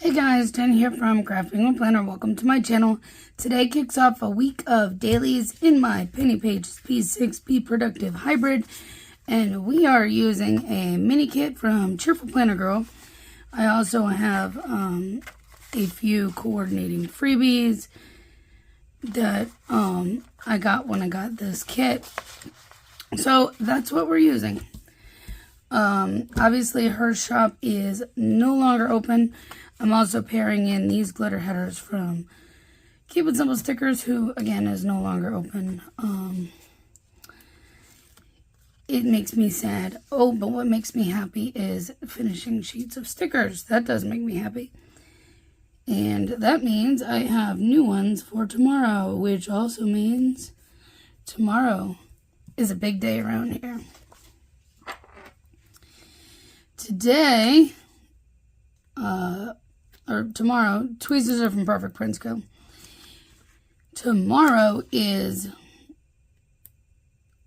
Hey guys, Jen here from Cheerful Planner. Welcome to my channel. Today kicks off a week of dailies in my Penny Pages P6 Be Productive Hybrid, and we are using a mini kit from Cheerful Planner Girl. I also have a few coordinating freebies that I got when I got this kit. So that's what we're using. Obviously her shop is no longer open. I'm also pairing in these glitter headers from Keep It Simple Stickers, who again is no longer open. It makes me sad. Oh, but what makes me happy is finishing sheets of stickers. That does make me happy. And that means I have new ones for tomorrow, which also means tomorrow is a big day around here. Today, or tomorrow, tweezers are from Perfect Prints Co. Tomorrow is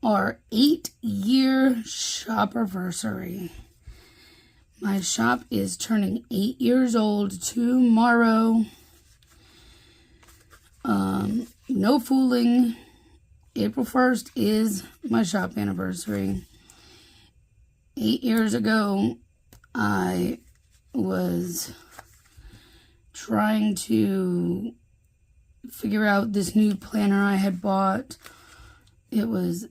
our 8-year shop-anniversary. My shop is turning 8 years old tomorrow. No fooling. April 1st is my shop anniversary. 8 years ago, I was trying to figure out this new planner I had bought. It was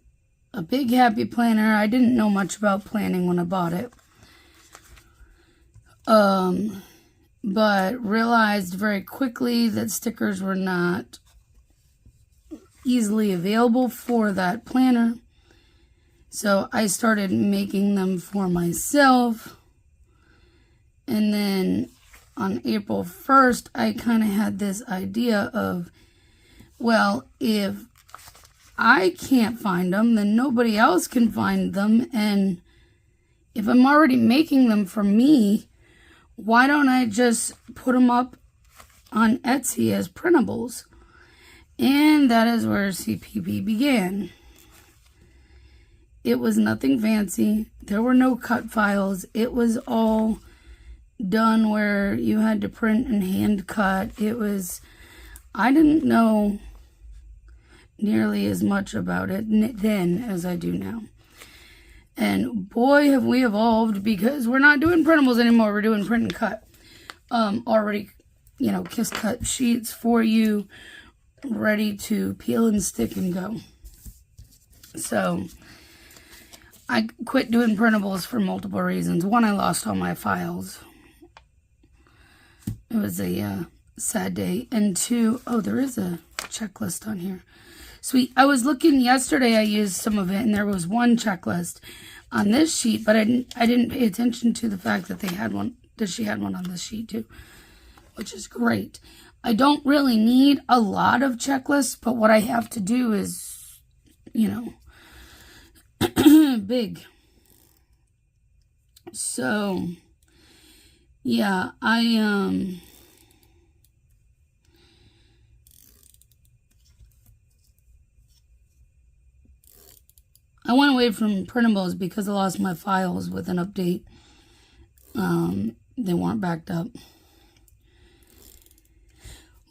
a big happy planner. I didn't know much about planning when I bought it. But realized very quickly that stickers were not easily available for that planner. So I started making them for myself. And then on April 1st, I kind of had this idea of, well, if I can't find them, then nobody else can find them. And if I'm already making them for me, why don't I just put them up on Etsy as printables? And that is where CPP began. It was nothing fancy. There were no cut files. It was all done where you had to print and hand cut. I didn't know nearly as much about it then as I do now. And boy, have we evolved, because we're not doing printables anymore. We're doing print and cut. Already, kiss cut sheets for you, ready to peel and stick and go. So I quit doing printables for multiple reasons. One, I lost all my files. It was a sad day. And two, oh, there is a checklist on here. Sweet. I was looking yesterday, I used some of it, and there was one checklist on this sheet, but I didn't pay attention to the fact that they had one, that she had one on this sheet too, which is great. I don't really need a lot of checklists, but what I have to do is, big. So yeah, I went away from printables because I lost my files with an update. They weren't backed up.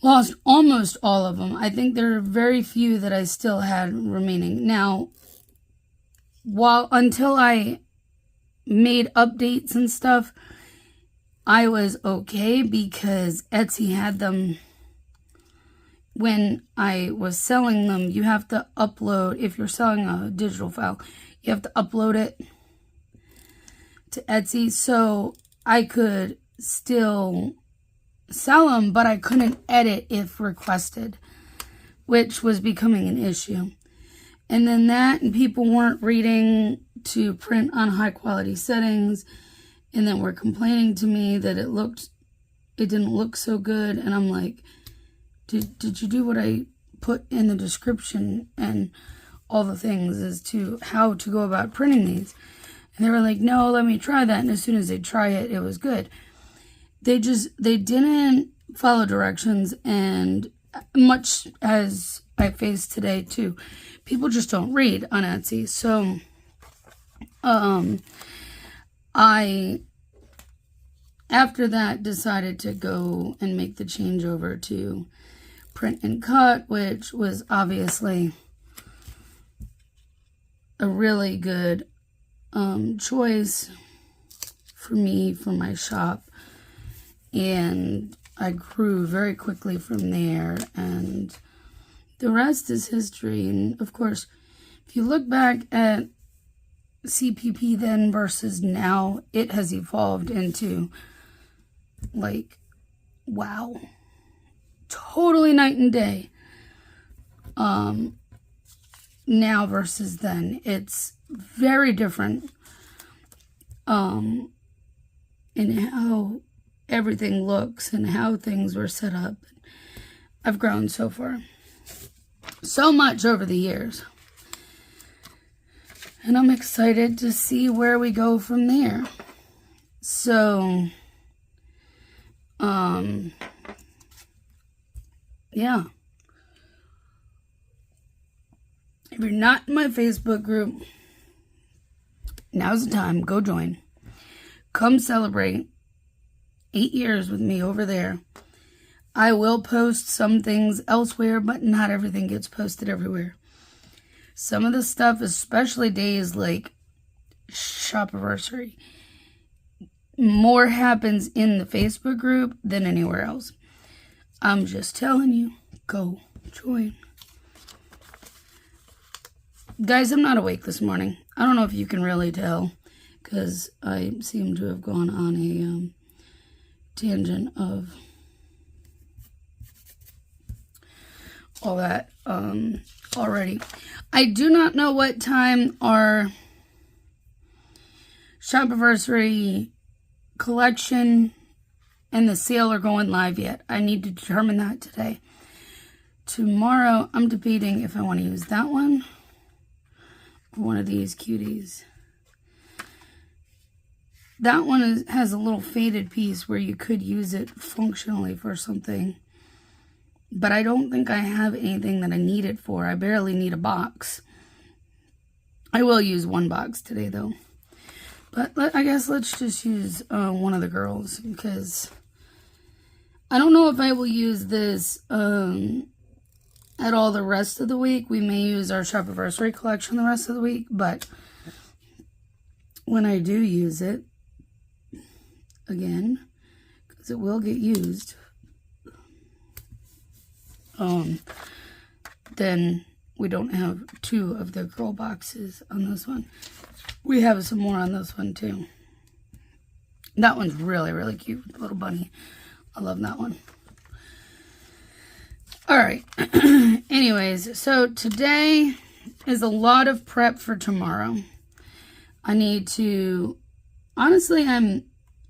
Lost almost all of them. I think there are very few that I still had remaining. Now, until I made updates and stuff, I was okay because Etsy had them. When I was selling them, you have to upload, if you're selling a digital file, you have to upload it to Etsy. So I could still sell them, but I couldn't edit if requested, which was becoming an issue. And then and people weren't reading to print on high quality settings, and then were complaining to me that it didn't look so good. And I'm like, did you do what I put in the description and all the things as to how to go about printing these? And they were like, no, let me try that. And as soon as they try it, it was good. They didn't follow directions, and much as I face today too, people just don't read on Etsy. So I after that, decided to go and make the changeover to print and cut, which was obviously a really good choice for me, for my shop. And I grew very quickly from there, and the rest is history. And of course, if you look back at CPP then versus now, it has evolved into, like, wow, totally night and day. Now versus then, it's very different in how everything looks and how things were set up. I've grown so far, so much over the years, and I'm excited to see where we go from there. So yeah, if you're not in my Facebook group, now's the time. Go join. Come celebrate 8 years with me over there. I will post some things elsewhere, but not everything gets posted everywhere. Some of the stuff, especially days like Shopiversary, more happens in the Facebook group than anywhere else. I'm just telling you, go join. Guys, I'm not awake this morning. I don't know if you can really tell, because I seem to have gone on a tangent of all that already. I do not know what time our Shopiversary collection and the sale are going live yet. I need to determine that today. Tomorrow, I'm debating if I want to use that one or one of these cuties. That one has a little faded piece where you could use it functionally for something. But I don't think I have anything that I need it for. I barely need a box. I will use one box today, though. But I guess let's just use one of the girls, because I don't know if I will use this at all the rest of the week. We may use our Shopiversary collection the rest of the week, but when I do use it, again, because it will get used, then we don't have 2 of the girl boxes on this one. We have some more on this one too. That one's really, really cute with the little bunny. I love that one. Alright. Anyways, so today is a lot of prep for tomorrow. I need to... Honestly, I'm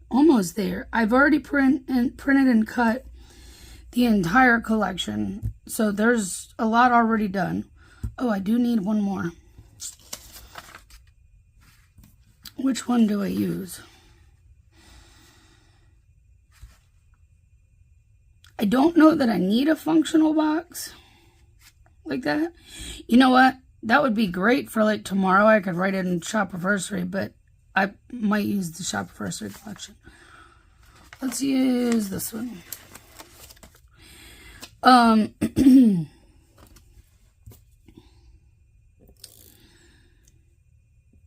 almost there. I've already printed and cut the entire collection. So there's a lot already done. Oh, I do need one more. Which one do I use? I don't know that I need a functional box like that. You know what? That would be great for like tomorrow. I could write it in Shopiversary, but I might use the Shopiversary collection. Let's use this one.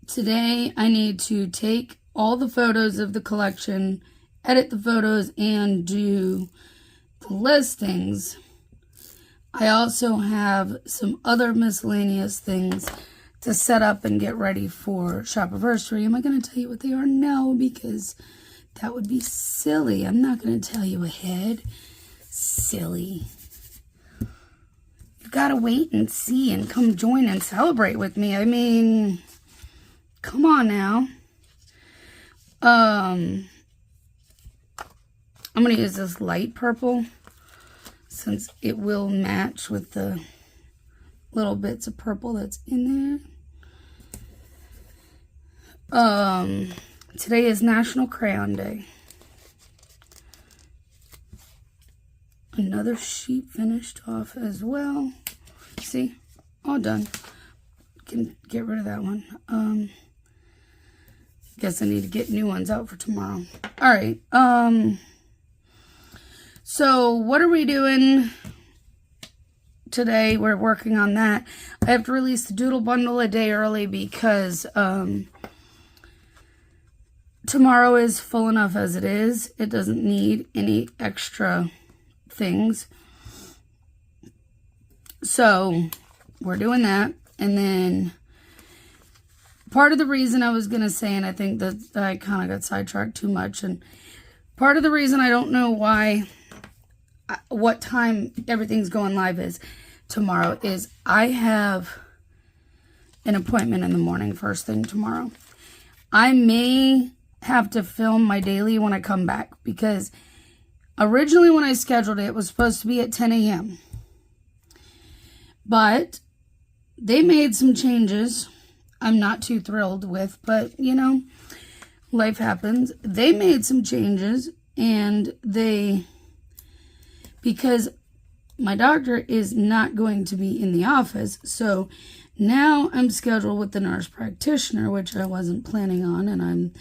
Today I need to take all the photos of the collection, edit the photos, and do the listings. I also have some other miscellaneous things to set up and get ready for Shopiversary. Am I going to tell you what they are? No, because that would be silly. I'm not going to tell you ahead. Silly. You've got to wait and see and come join and celebrate with me. I mean, come on now. I'm going to use this light purple since it will match with the little bits of purple that's in there. Today is National Crayon Day. Another sheet finished off as well. See? All done. Can get rid of that one. guess I need to get new ones out for tomorrow. All right. So what are we doing today? We're working on that. I have to release the doodle bundle a day early because tomorrow is full enough as it is. It doesn't need any extra things. So we're doing that. And then part of the reason I was going to say, and I think that I kind of got sidetracked too much, and part of the reason I don't know what time everything's going live is tomorrow is I have an appointment in the morning first thing tomorrow. I may have to film my daily when I come back because originally when I scheduled it, it was supposed to be at 10 a.m. But they made some changes I'm not too thrilled with, but you know, life happens. They made some changes and because my doctor is not going to be in the office, so now I'm scheduled with the nurse practitioner, which I wasn't planning on, and I'm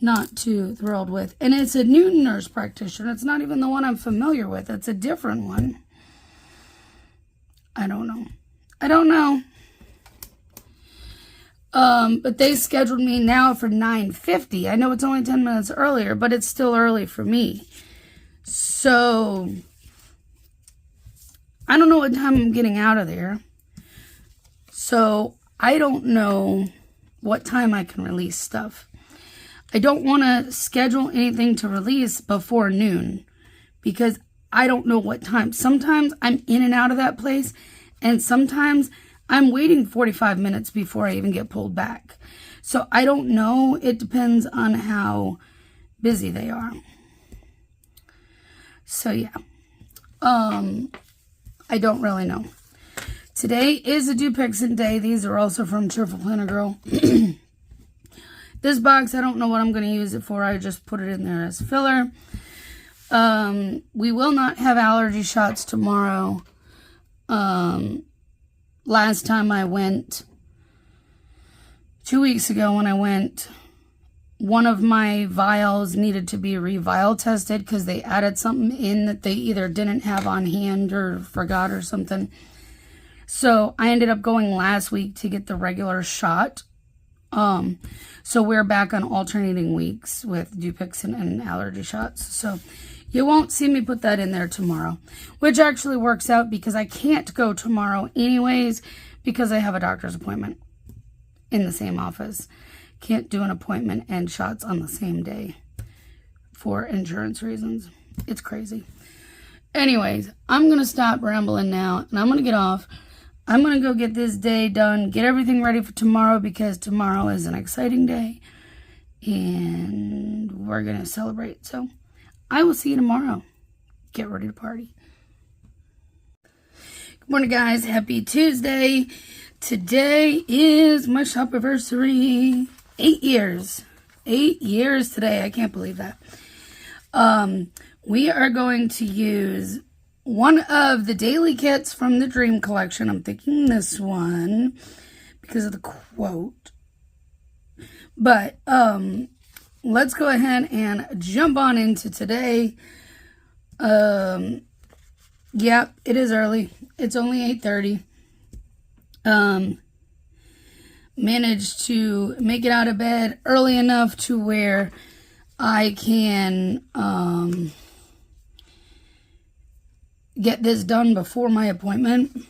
not too thrilled with. And it's a new nurse practitioner. It's not even the one I'm familiar with. It's a different one. I don't know. But they scheduled me now for 9:50. I know it's only 10 minutes earlier, but it's still early for me. So I don't know what time I'm getting out of there. So I don't know what time I can release stuff. I don't want to schedule anything to release before noon because I don't know what time. Sometimes I'm in and out of that place, and sometimes I'm waiting 45 minutes before I even get pulled back. So I don't know. It depends on how busy they are. So yeah. I don't really know. Today is a Dupixent day. These are also from Cheerful Planner Girl. This box, I don't know what I'm going to use it for. I just put it in there as filler. We will not have allergy shots tomorrow. Last time I went, 2 weeks ago when I went, one of my vials needed to be revial tested because they added something in that they either didn't have on hand or forgot or something. So I ended up going last week to get the regular shot. So we're back on alternating weeks with Dupixent and allergy shots. So you won't see me put that in there tomorrow, which actually works out because I can't go tomorrow anyways because I have a doctor's appointment in the same office. Can't do an appointment and shots on the same day for insurance reasons. It's crazy. Anyways, I'm going to stop rambling now and I'm going to get off. I'm going to go get this day done, get everything ready for tomorrow because tomorrow is an exciting day and we're going to celebrate. So I will see you tomorrow. Get ready to party. Good morning, guys. Happy Tuesday. Today is my shop anniversary. 8 years. 8 years today. I can't believe that. We are going to use one of the daily kits from the Dream Collection. I'm thinking this one because of the quote. But let's go ahead and jump on into today. Yeah, it is early. It's only 8:30. Managed to make it out of bed early enough to where I can get this done before my appointment.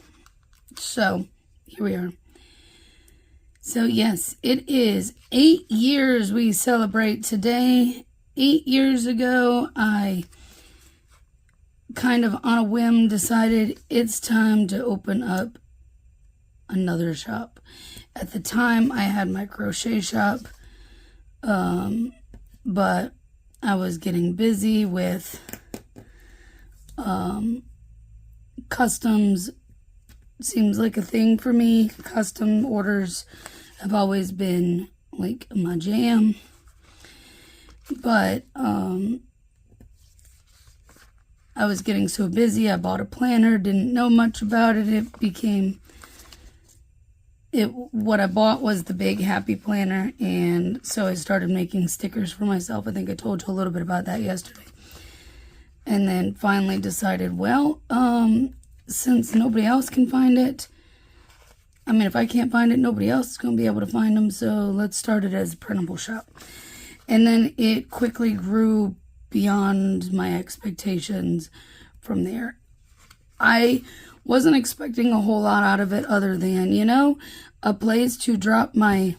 So here we are. So yes, it is 8 years we celebrate today. 8 years ago, I kind of on a whim decided it's time to open up another shop. At the time, I had my crochet shop, but I was getting busy with customs. Seems like a thing for me. Custom orders have always been like my jam. But I was getting so busy. I bought a planner, didn't know much about it. It became what I bought was the big happy planner, and so I started making stickers for myself. I think I told you a little bit about that yesterday. And then finally decided, well, since nobody else can find it, I mean, if I can't find it, nobody else is going to be able to find them, so let's start it as a printable shop. And then it quickly grew beyond my expectations from there. I wasn't expecting a whole lot out of it other than, you know, a place to drop my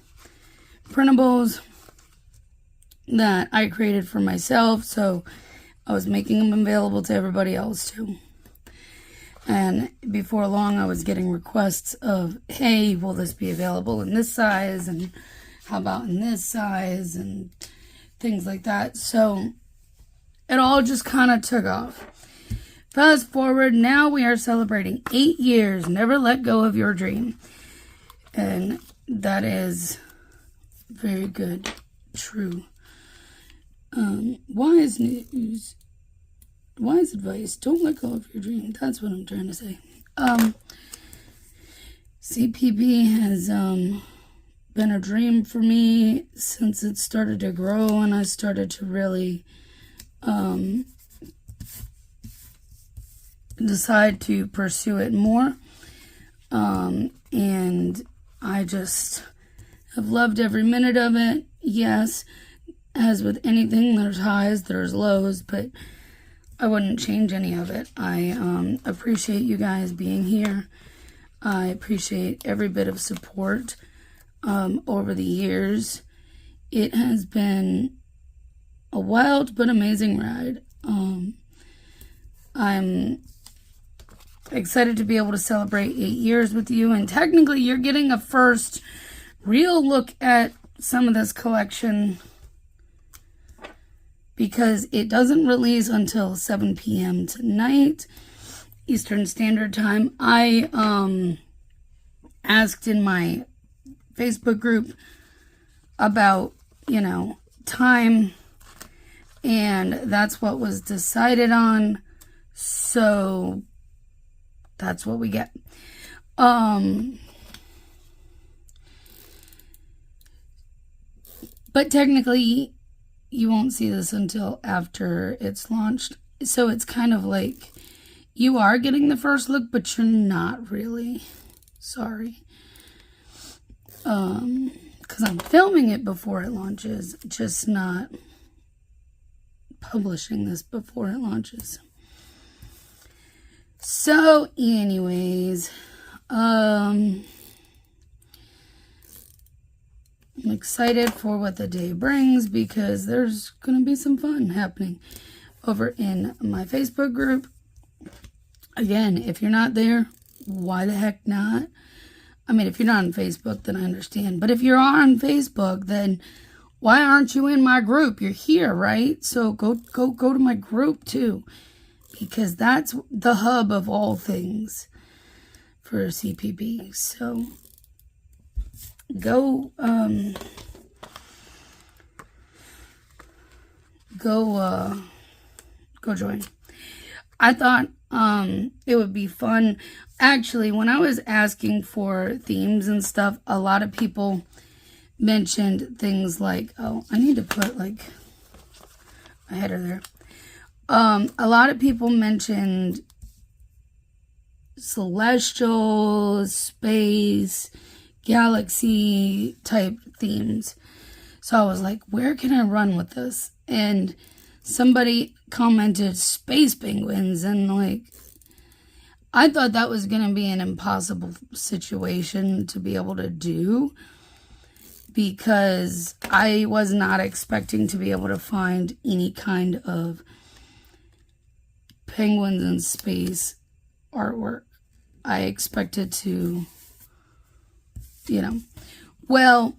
printables that I created for myself. So I was making them available to everybody else too. And before long, I was getting requests of, hey, will this be available in this size? And how about in this size? And things like that. So it all just kind of took off. Fast forward, now we are celebrating 8 years. Never let go of your dream. And that is very good. True. Wise news. Wise advice. Don't let go of your dream. That's what I'm trying to say. CPB has been a dream for me since it started to grow and I started to really decide to pursue it more. And I just have loved every minute of it. Yes, as with anything, there's highs, there's lows, but I wouldn't change any of it. I appreciate you guys being here. I appreciate every bit of support over the years. It has been a wild but amazing ride. I'm excited to be able to celebrate 8 years with you, and technically you're getting a first real look at some of this collection because it doesn't release until 7 p.m. tonight Eastern Standard Time. I asked in my Facebook group about, you know, time, and that's what was decided on, so that's what we get. But technically you won't see this until after it's launched, so it's kind of like you are getting the first look, but you're not really. Sorry. Because I'm filming it before it launches, just not publishing this before it launches. So anyways, I'm excited for what the day brings because there's going to be some fun happening over in my Facebook group. Again, if you're not there, why the heck not? I mean, if you're not on Facebook, then I understand. But if you're on Facebook, then why aren't you in my group? You're here, right? So go to my group too, because that's the hub of all things for CPB. So go join. I thought it would be fun. Actually, when I was asking for themes and stuff, a lot of people mentioned things like, oh, I need to put like a header there. A lot of people mentioned celestial, space, galaxy type themes. So I was like, where can I run with this? And somebody commented space penguins, and like, I thought that was going to be an impossible situation to be able to do because I was not expecting to be able to find any kind of penguins in space artwork. I expected to, you know, well,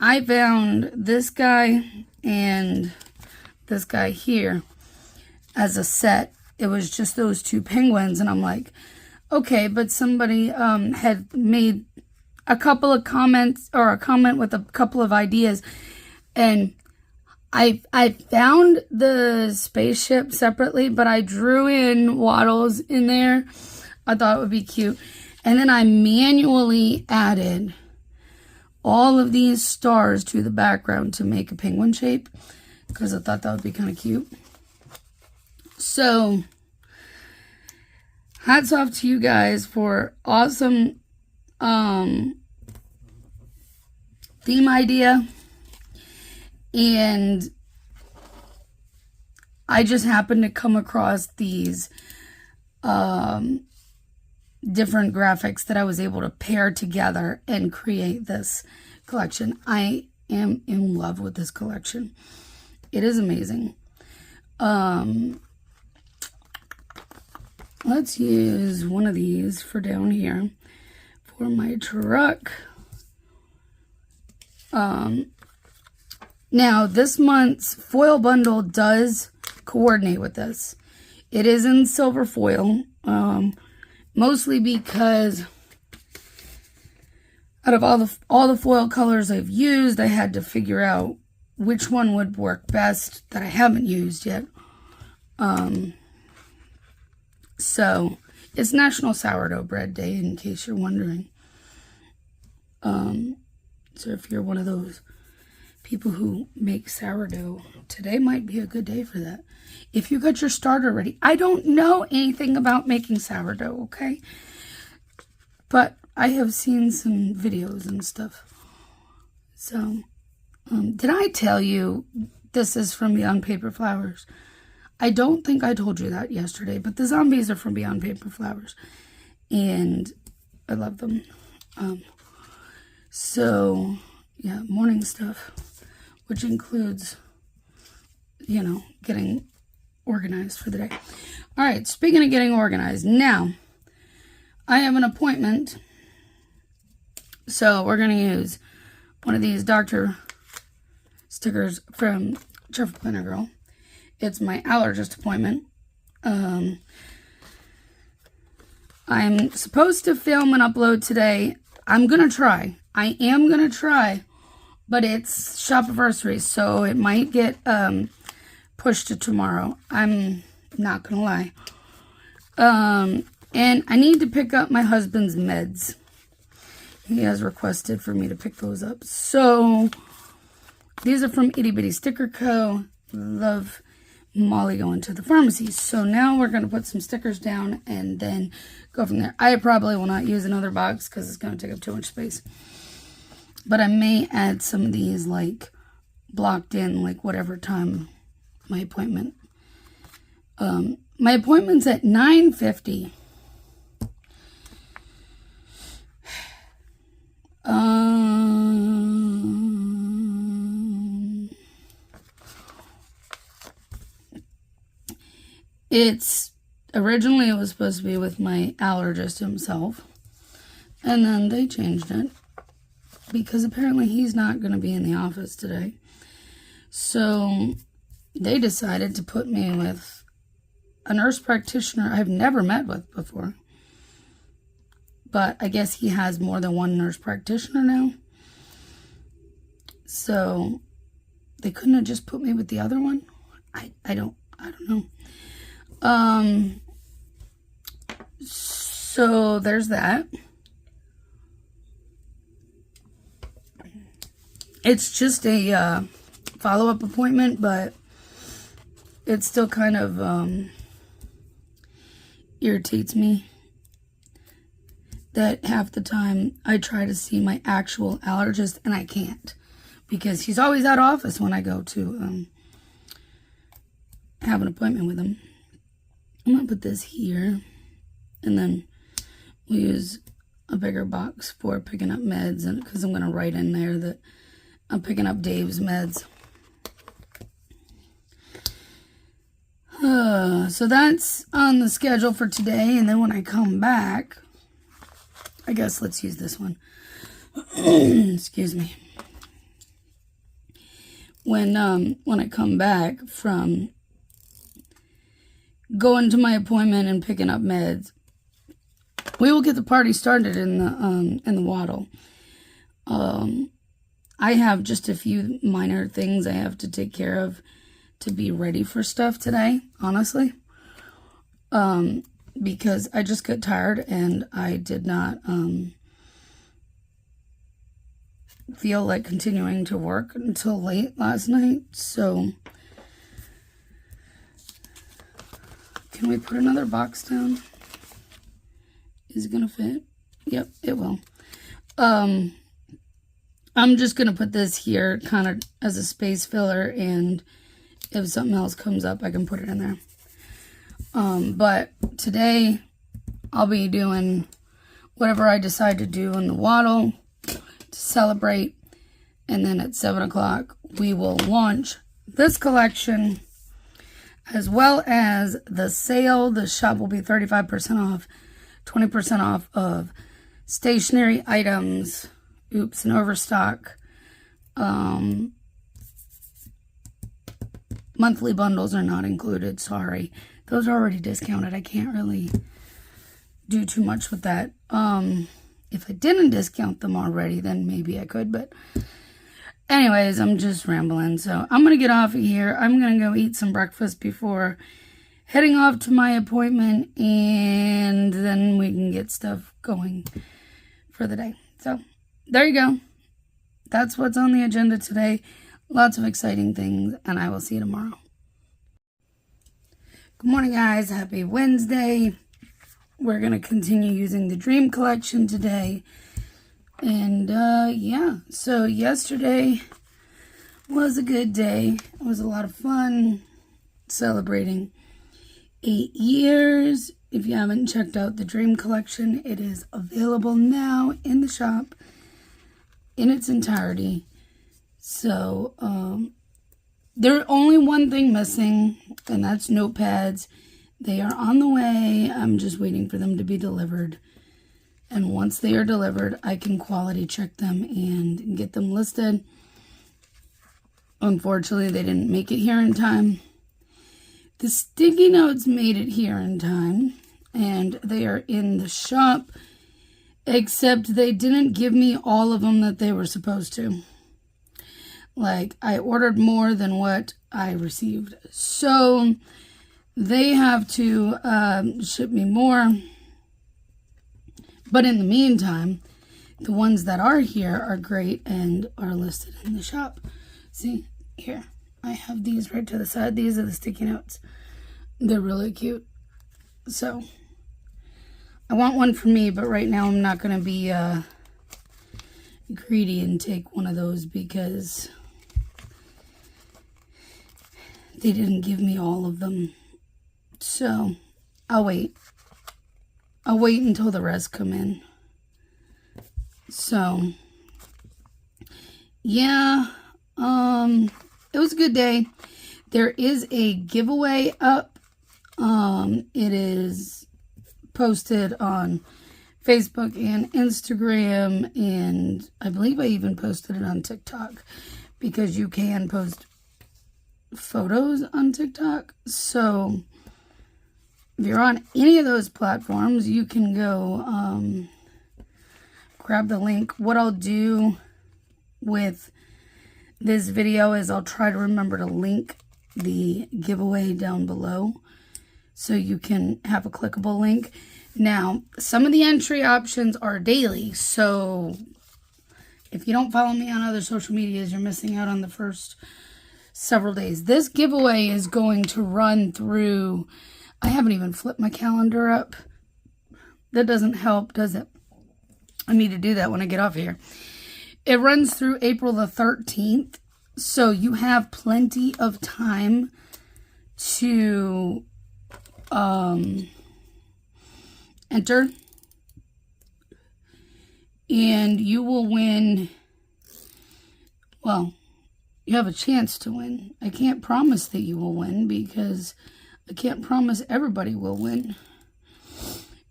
I found this guy and this guy here as a set. It was just those two penguins, and I'm like, okay, but somebody had made a couple of comments, or a comment with a couple of ideas, and I found the spaceship separately, but I drew in waddles in there. I thought it would be cute. And then I manually added all of these stars to the background to make a penguin shape, because I thought that would be kind of cute. So, hats off to you guys for awesome theme idea. And I just happened to come across these different graphics that I was able to pair together and create this collection. I am in love with this collection. It is amazing. Let's use one of these for down here for my truck. Now, this month's foil bundle does coordinate with this. It is in silver foil, mostly because out of all the foil colors I've used, I had to figure out which one would work best that I haven't used yet. So, it's National Sourdough Bread Day, in case you're wondering. So if you're one of those people who make sourdough, today might be a good day for that. If you got your starter ready. I don't know anything about making sourdough, okay? But I have seen some videos and stuff. So, did I tell you this is from Beyond Paper Flowers? I don't think I told you that yesterday, but the zombies are from Beyond Paper Flowers. And I love them. So, yeah, morning stuff, which includes, you know, getting organized for the day. All right, speaking of getting organized, now, I have an appointment. So, we're going to use one of these Dr. stickers from Cheerful Planner Girl. It's my allergist appointment. I'm supposed to film and upload today. I'm going to try. I am going to try. But it's shop-anniversary, so it might get pushed to tomorrow. I'm not going to lie. And I need to pick up my husband's meds. He has requested for me to pick those up. So, these are from Itty Bitty Sticker Co. Love Molly going to the pharmacy. So now we're going to put some stickers down and then go from there. I probably will not use another box because it's going to take up too much space. But I may add some of these like blocked in like whatever time my appointment. My appointment's at 9:50. It's originally it was supposed to be with my allergist himself, and then they changed it because apparently he's not going to be in the office today. So they decided to put me with a nurse practitioner I've never met with before. But I guess he has more than one nurse practitioner now. So they couldn't have just put me with the other one? I don't know. So there's that. It's just a follow-up appointment, but it still kind of irritates me that half the time I try to see my actual allergist and I can't because he's always out of office when I go to have an appointment with him. I'm going to put this here and then we'll use a bigger box for picking up meds, and because I'm going to write in there that I'm picking up Dave's meds. So that's on the schedule for today, and then when I come back, I guess let's use this one. Excuse me. When I come back from going to my appointment and picking up meds, we will get the party started in the Waddle. I have just a few minor things I have to take care of to be ready for stuff today, honestly. because I just got tired and I did not feel like continuing to work until late last night. So can we put another box down? Is it gonna fit? Yep, it will. I'm just gonna put this here kind of as a space filler, and if something else comes up, I can put it in there. But today I'll be doing whatever I decide to do in the waddle to celebrate, and then at 7 o'clock we will launch this collection as well as the sale. The shop will be 35% off, 20% off of stationery items. Oops, and overstock. Monthly bundles are not included, sorry. Those are already discounted. I can't really do too much with that. If I didn't discount them already, then maybe I could, but anyways, I'm just rambling. So I'm going to get off of here. I'm going to go eat some breakfast before heading off to my appointment, and then we can get stuff going for the day. So there you go. That's what's on the agenda today. Lots of exciting things, and I will see you tomorrow. Good morning, guys. Happy Wednesday. We're going to continue using the Dream Collection today. And, yeah. So, yesterday was a good day. It was a lot of fun celebrating 8 years. If you haven't checked out the Dream Collection, it is available now in the shop in its entirety. So, there's only one thing missing, and that's notepads. They are on the way. I'm just waiting for them to be delivered. And once they are delivered, I can quality check them and get them listed. Unfortunately, they didn't make it here in time. The sticky notes made it here in time, and they are in the shop, except they didn't give me all of them that they were supposed to. Like, I ordered more than what I received. So, they have to ship me more. But in the meantime, the ones that are here are great and are listed in the shop. See, here, I have these right to the side. These are the sticky notes. They're really cute. So, I want one for me, but right now I'm not going to be greedy and take one of those because they didn't give me all of them. So, I'll wait. I'll wait until the rest come in. So, yeah, it was a good day. There is a giveaway up. It is posted on Facebook and Instagram, and I believe I even posted it on TikTok because you can post photos on TikTok. So if you're on any of those platforms, you can go grab the link. What I'll do with this video is I'll try to remember to link the giveaway down below so you can have a clickable link. Now, some of the entry options are daily, so if you don't follow me on other social medias, you're missing out on the first several days. This giveaway is going to run through, I haven't even flipped my calendar up. That doesn't help, does it? I need to do that when I get off here. It runs through April the 13th, so you have plenty of time to enter, and you will win. Well, you have a chance to win. I can't promise that you will win because I can't promise everybody will win.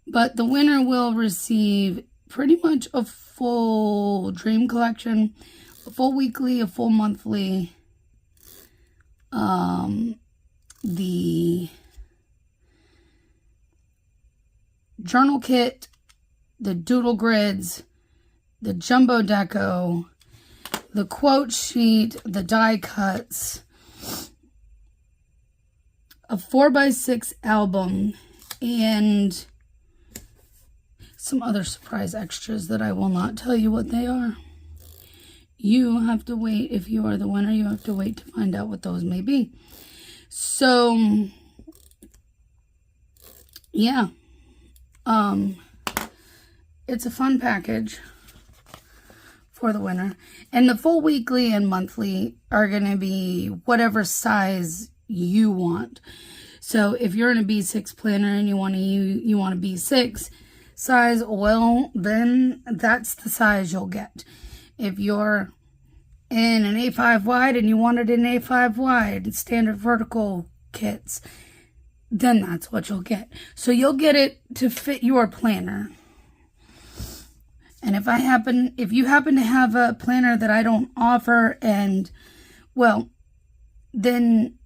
But the winner will receive pretty much a full Dream Collection, a full weekly, a full monthly, the journal kit, the doodle grids, the jumbo deco, the quote sheet, the die cuts, a 4x6 album, and some other surprise extras that I will not tell you what they are. You have to wait. If you are the winner, you have to wait to find out what those may be. So, yeah. It's a fun package for the winner. And the full weekly and monthly are going to be whatever size you want. So if you're in a B6 planner and you want a B6 size, well, then that's the size you'll get. If you're in an A5 wide and you wanted an A5 wide standard vertical kits, then that's what you'll get. So you'll get it to fit your planner. And if you happen to have a planner that I don't offer, and well, then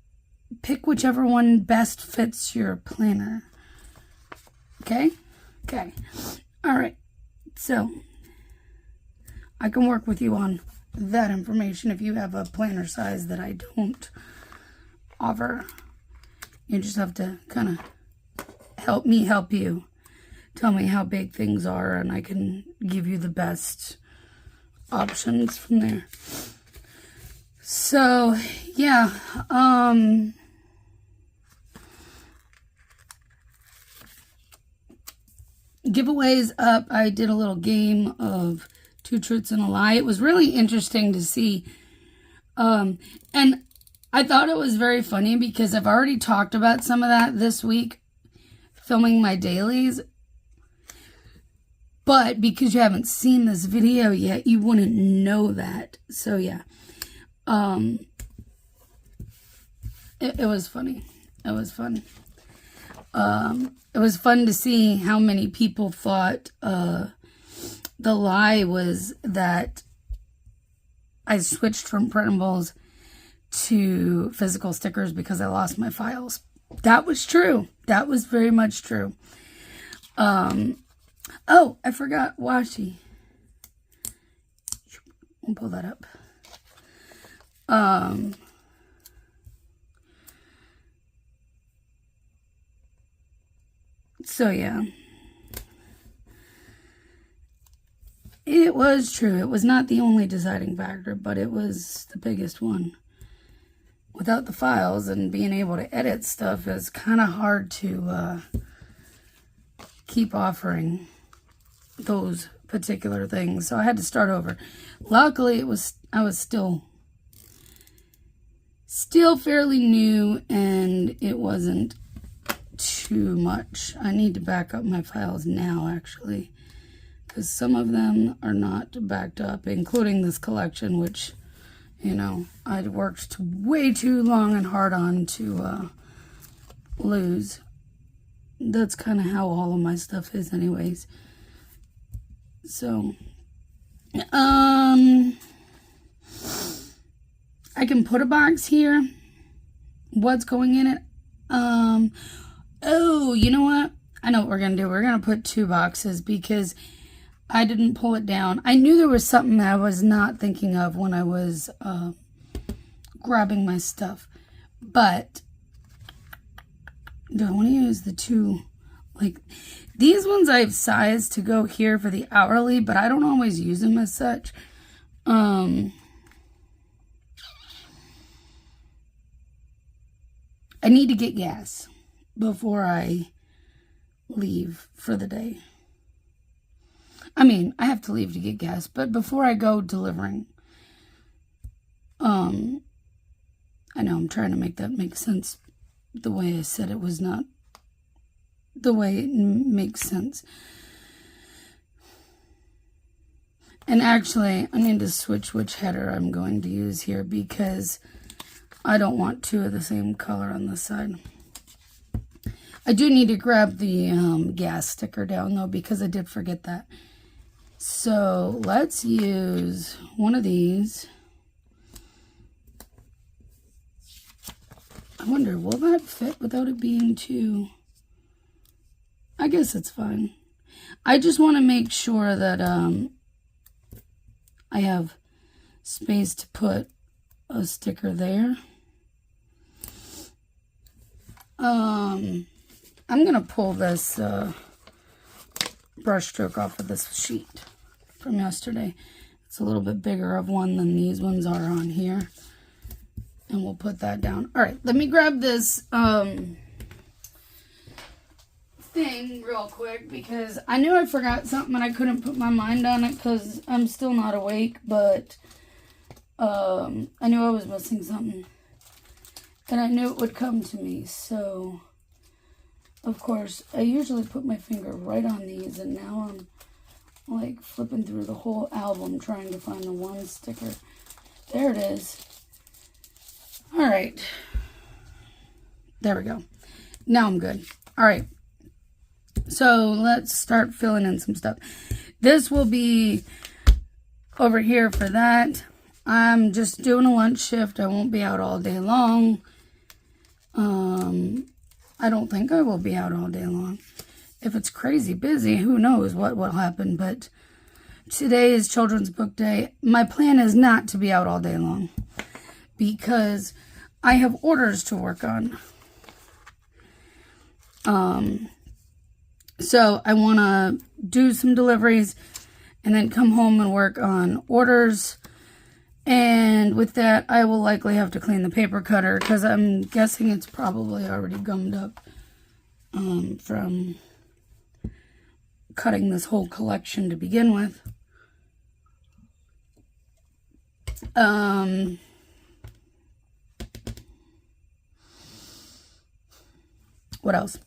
pick whichever one best fits your planner. Okay? Okay. All right. So I can work with you on that information if you have a planner size that I don't offer. You just have to kind of help me help you. Tell me how big things are, and I can give you the best options from there. So, yeah. Giveaways up. I did a little game of 2 truths and a lie. It was really interesting to see. And I thought it was very funny because I've already talked about some of that this week, filming my dailies. But because you haven't seen this video yet, you wouldn't know that. So, yeah. It was funny. It was fun. It was fun to see how many people thought the lie was that I switched from printables to physical stickers because I lost my files. That was true. That was very much true. Oh, I forgot washi. I'll pull that up. So yeah. It was true. It was not the only deciding factor, but it was the biggest one. Without the files and being able to edit stuff is kind of hard to keep offering those particular things. So I had to start over. Luckily, I was still fairly new, and it wasn't too much. I need to back up my files now, actually, because some of them are not backed up, including this collection, which, you know, I'd worked way too long and hard on to lose. That's kind of how all of my stuff is anyways. So, I can put a box here. What's going in it? Oh, you know what? I know what we're going to do. We're going to put 2 boxes because I didn't pull it down. I knew there was something that I was not thinking of when I was grabbing my stuff. But do I want to use the 2? Like, these ones I've sized to go here for the hourly, but I don't always use them as such. I need to get gas before I leave for the day. I mean, I have to leave to get gas, but before I go delivering, I know I'm trying to make that make sense. The way I said it was not the way it makes sense. And actually, I need to switch which header I'm going to use here because I don't want 2 of the same color on this side. I do need to grab the gas sticker down, though, because I did forget that. So let's use one of these. I wonder, will that fit without it being too... I guess it's fine. I just want to make sure that I have space to put a sticker there. I I'm going to pull this brush stroke off of this sheet from yesterday. It's a little bit bigger of one than these ones are on here. And we'll put that down. All right, let me grab this thing real quick because I knew I forgot something and I couldn't put my mind on it because I'm still not awake, but I knew I was missing something. And I knew it would come to me, so of course, I usually put my finger right on these, and now I'm like flipping through the whole album trying to find the one sticker. There it is. All right. There we go. Now I'm good. All right. So let's start filling in some stuff. This will be over here for that. I'm just doing a lunch shift. I won't be out all day long. I don't think I will be out all day long. If it's crazy busy, who knows what will happen. But today is Children's Book Day. My plan is not to be out all day long because I have orders to work on. So I want to do some deliveries and then come home and work on orders. And with that, I will likely have to clean the paper cutter because I'm guessing it's probably already gummed up from cutting this whole collection to begin with. What else?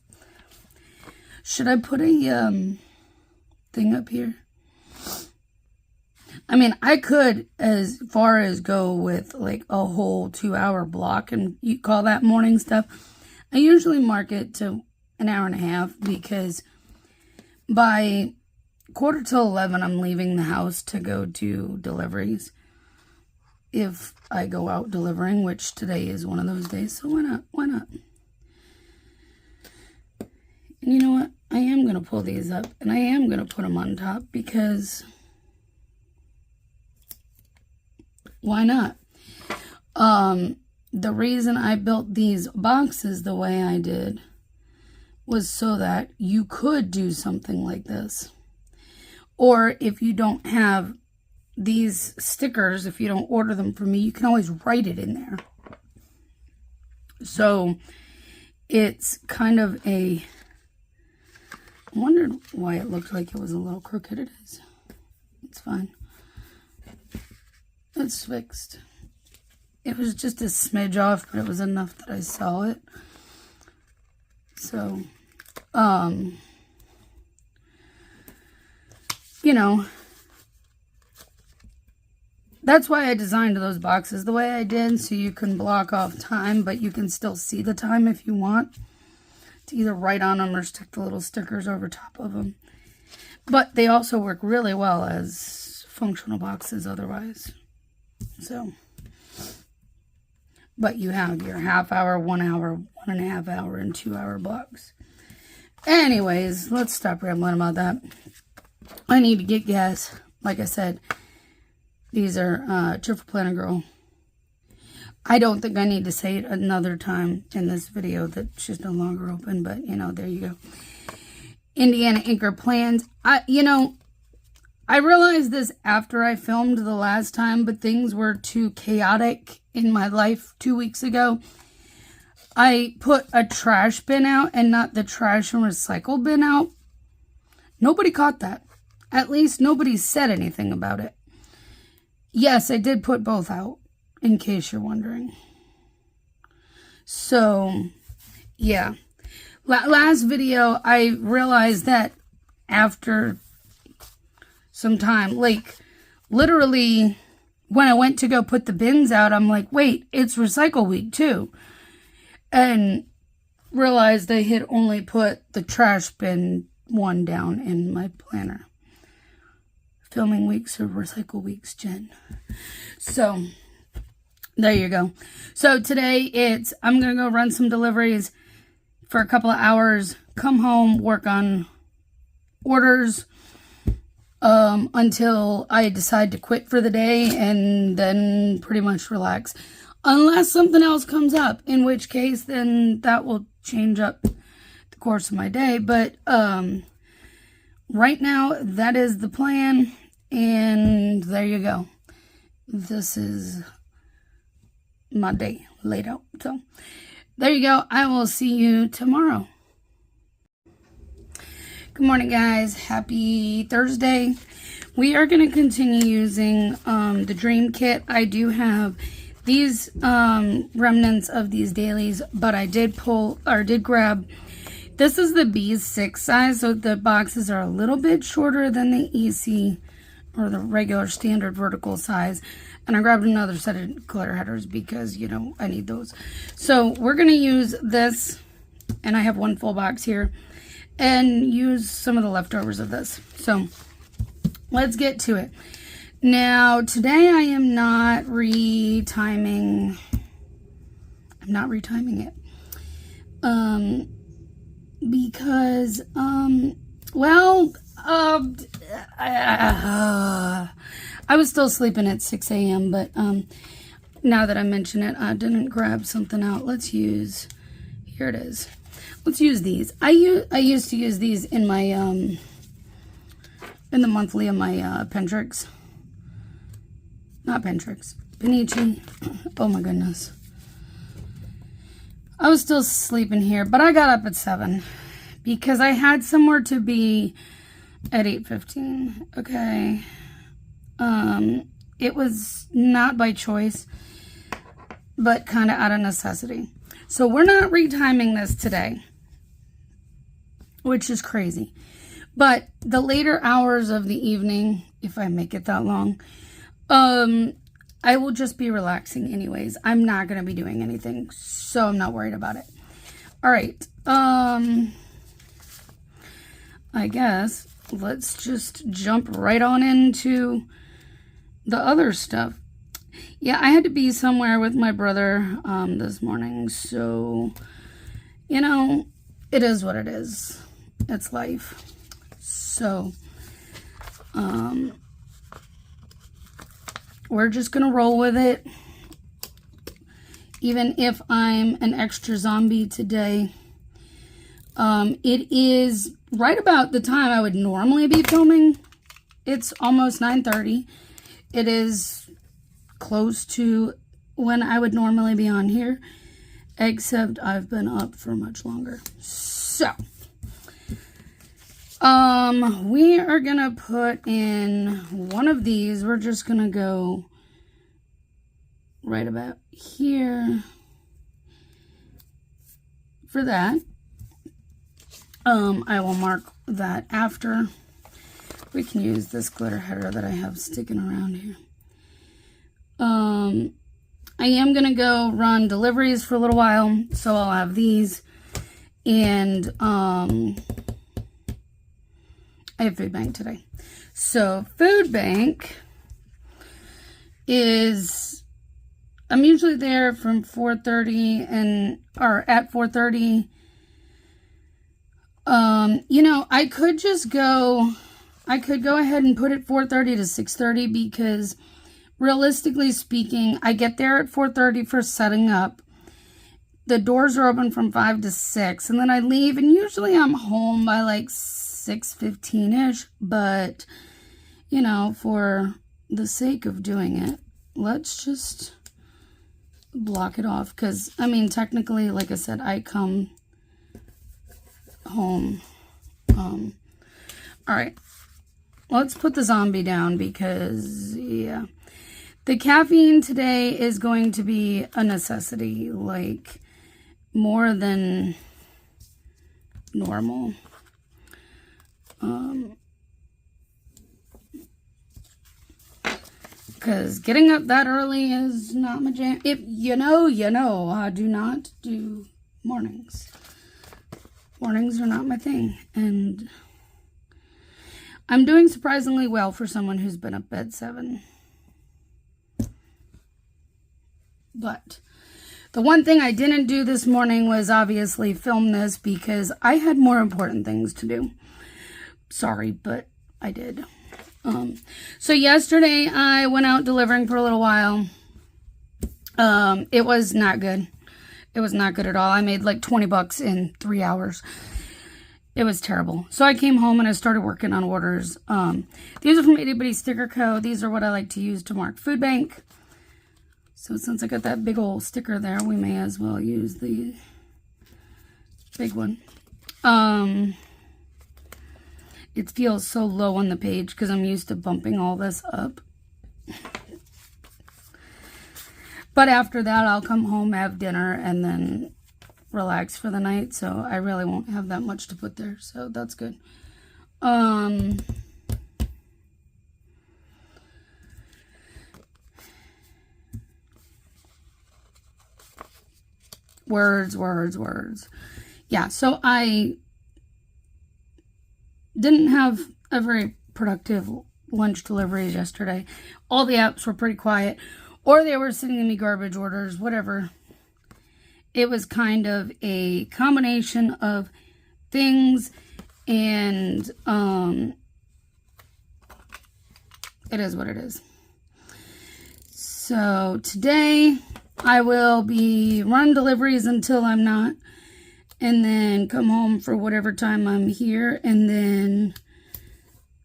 Should I put a thing up here? I mean, I could as far as go with like a whole 2-hour block and you call that morning stuff. I usually mark it to an hour and a half because by 11:45 I'm leaving the house to go do deliveries. If I go out delivering, which today is one of those days, so why not? Why not? And you know what? I am going to pull these up and I am going to put them on top because why not? The reason I built these boxes the way I did was so that you could do something like this. Or if you don't have these stickers, if you don't order them from me, you can always write it in there. So it's kind of a... I wondered why it looked like it was a little crooked. It is. It's fine. It's fixed. It was just a smidge off, but it was enough that I saw it. So, you know, that's why I designed those boxes the way I did, so you can block off time, but you can still see the time if you want to either write on them or stick the little stickers over top of them. But they also work really well as functional boxes otherwise. So, but you have your half hour, 1 hour, 1.5 hour, and 2 hour blocks. Anyways, let's stop rambling about that. I need to get gas. Like I said, these are Cheerful Planner Girl. I don't think I need to say it another time in this video that she's no longer open, but you know, there you go. Indiana Inker Plans. I realized this after I filmed the last time, but things were too chaotic in my life 2 weeks ago. I put a trash bin out and not the trash and recycle bin out. Nobody caught that. At least nobody said anything about it. Yes, I did put both out, in case you're wondering. So, yeah. Last video, I realized that after some time, like literally when I went to go put the bins out, I'm like, wait, it's recycle week too. And realized I had only put the trash bin one down in my planner. Filming weeks or recycle weeks, Jen. So, there you go. So today I'm going to go run some deliveries for a couple of hours, come home, work on orders, until I decide to quit for the day and then pretty much relax. Unless something else comes up, in which case then that will change up the course of my day. But right now, that is the plan. And there you go. This is my day laid out. So there you go. I will see you tomorrow. Good morning, guys. Happy Thursday. We are going to continue using the Dream Kit. I do have these remnants of these dailies, but I did grab, this is the B6 size, so the boxes are a little bit shorter than the EC or the regular standard vertical size. And I grabbed another set of glitter headers because, you know, I need those. So we're going to use this, and I have one full box here, and use some of the leftovers of this. So let's get to it. Now, today I am not retiming. I'm not retiming it. Because, I was still sleeping at 6 a.m., but now that I mention it, I didn't grab something out. Let's use, here it is. Let's use these. I used to use these in my, in the monthly of my Pentrix. Not Pentrix. Penichi. Oh my goodness. I was still sleeping here, but I got up at 7 because I had somewhere to be at 8:15. Okay. It was not by choice, but kind of out of necessity. So we're not retiming this today, which is crazy. But the later hours of the evening, if I make it that long, I will just be relaxing anyways. I'm not going to be doing anything, so I'm not worried about it. All right. I guess let's just jump right on into the other stuff. Yeah, I had to be somewhere with my brother this morning, so, you know, it is what it is. It's life. So, we're just gonna roll with it. Even if I'm an extra zombie today, it is right about the time I would normally be filming. It's almost 9:30. It is close to when I would normally be on here, except I've been up for much longer. So, we are gonna put in one of these. We're just gonna go right about here for that. I will mark that after. We can use this glitter header that I have sticking around here. I am going to go run deliveries for a little while, so I'll have these. And I have food bank today. So food bank is, I'm usually there from 4:30 or at 4:30. You know, I could go ahead and put it 4:30 to 6:30 because realistically speaking, I get there at 4:30 for setting up. The doors are open from 5 to 6, and then I leave, and usually I'm home by like 6:15-ish, but, you know, for the sake of doing it, let's just block it off, because, I mean, technically, like I said, I come home. All right, let's put the zombie down because, yeah. The caffeine today is going to be a necessity, like, more than normal. Because getting up that early is not my jam. If you know, you know, I do not do mornings. Mornings are not my thing. And I'm doing surprisingly well for someone who's been up at 7. But the one thing I didn't do this morning was obviously film this because I had more important things to do. Sorry, but I did. So yesterday I went out delivering for a little while. It was not good. It was not good at all. I made like $20 in 3 hours. It was terrible. So I came home and I started working on orders. These are from Itty Bitty Sticker Co. These are what I like to use to mark food bank. So since I got that big old sticker there, we may as well use the big one. It feels so low on the page because I'm used to bumping all this up. But after that, i'll come home, have dinner, and then relax for the night. So I really won't have that much to put there, so that's good. Words. Yeah, so I didn't have a very productive lunch deliveries yesterday. All the apps were pretty quiet, or they were sending me garbage orders, whatever. It was kind of a combination of things, and it is what it is. So today I will be run deliveries until I'm not, and then come home for whatever time I'm here, and then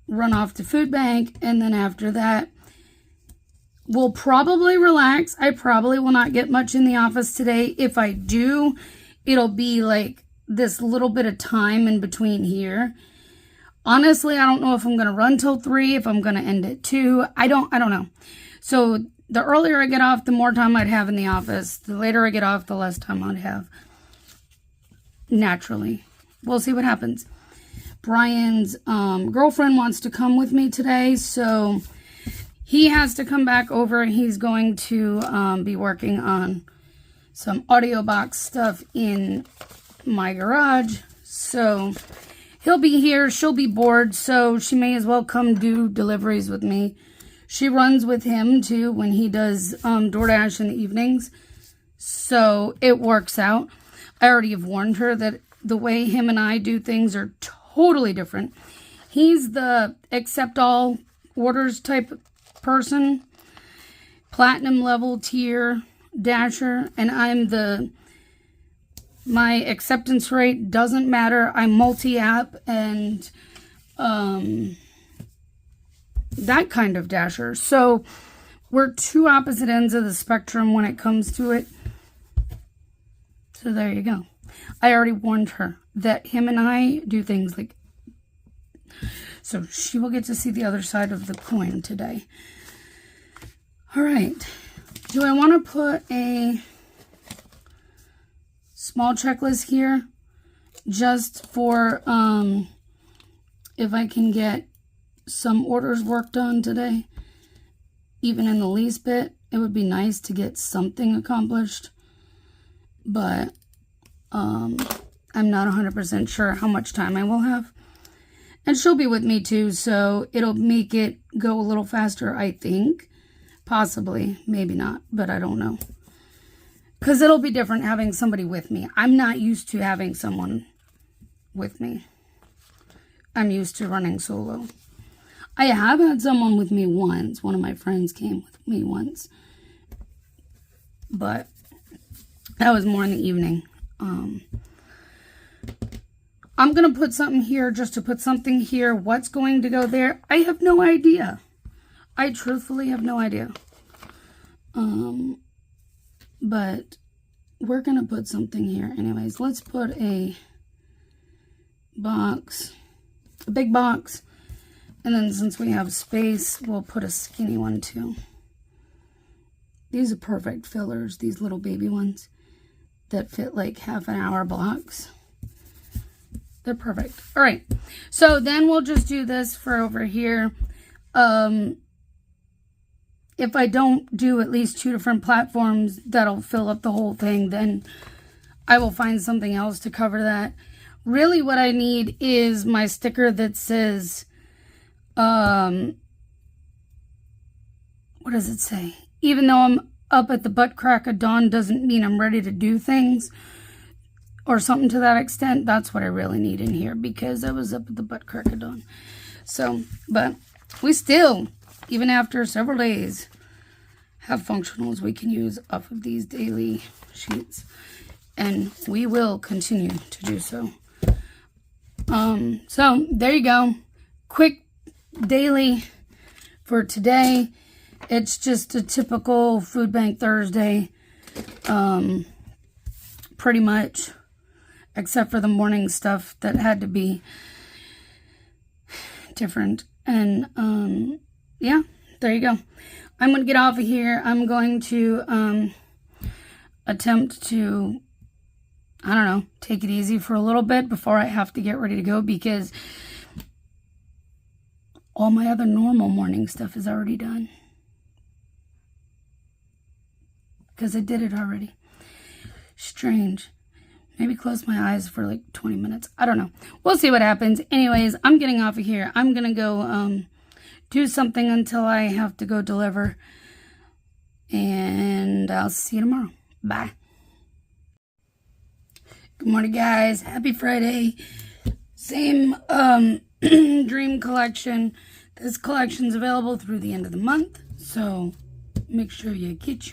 run off to food bank, and then after that we'll probably relax. I probably will not get much in the office today. If I do, it'll be like this little bit of time in between here. Honestly, I don't know if I'm going to run till 3, if I'm going to end at 2. I don't know. So the earlier I get off, the more time I'd have in the office. The later I get off, the less time I'd have. Naturally. We'll see what happens. Brian's girlfriend wants to come with me today, so he has to come back over. He's going to be working on some audio box stuff in my garage. So he'll be here. She'll be bored, so she may as well come do deliveries with me. She runs with him too when he does DoorDash in the evenings. So it works out. I already have warned her that the way him and I do things are totally different. He's the accept all orders type person, platinum level tier dasher, and I'm my acceptance rate doesn't matter. I'm multi-app and that kind of dasher. So we're two opposite ends of the spectrum when it comes to it. So there you go. I already warned her that him and I do things like, so she will get to see the other side of the coin today. All right. Do I want to put a small checklist here just for if I can get some orders worked on today? Even in the least bit, it would be nice to get something accomplished. But I'm not 100% sure how much time I will have. And she'll be with me too, so it'll make it go a little faster, I think. Possibly, maybe not, but I don't know. Because it'll be different having somebody with me. I'm not used to having someone with me. I'm used to running solo. I have had someone with me once. One of my friends came with me once. But that was more in the evening. I'm going to put something here just to put something here. What's going to go there? I have no idea. I truthfully have no idea. But we're going to put something here. Anyways, let's put a box, a big box. And then since we have space, we'll put a skinny one too. These are perfect fillers, these little baby ones that fit like half an hour blocks. They're perfect. All right. So then we'll just do this for over here. If I don't do at least 2 different platforms that'll fill up the whole thing, then I will find something else to cover that. Really what I need is my sticker that says, what does it say? Even though I'm up at the butt crack of dawn doesn't mean I'm ready to do things. Or something to that extent. That's what I really need in here because I was up at the butt crack of dawn. So, but we still, even after several days, have functionals we can use off of these daily sheets. And we will continue to do so. So there you go. Quick daily for today. It's just a typical Food Bank Thursday. Pretty much. Except for the morning stuff that had to be different. And, yeah, there you go. I'm going to get off of here. I'm going to, attempt to, I don't know, take it easy for a little bit before I have to get ready to go, because all my other normal morning stuff is already done. Because I did it already. Strange. Maybe close my eyes for like 20 minutes. I don't know. We'll see what happens. Anyways, I'm getting off of here. I'm going to go do something until I have to go deliver. And I'll see you tomorrow. Bye. Good morning, guys. Happy Friday. Same dream collection. This collection's available through the end of the month. So make sure you get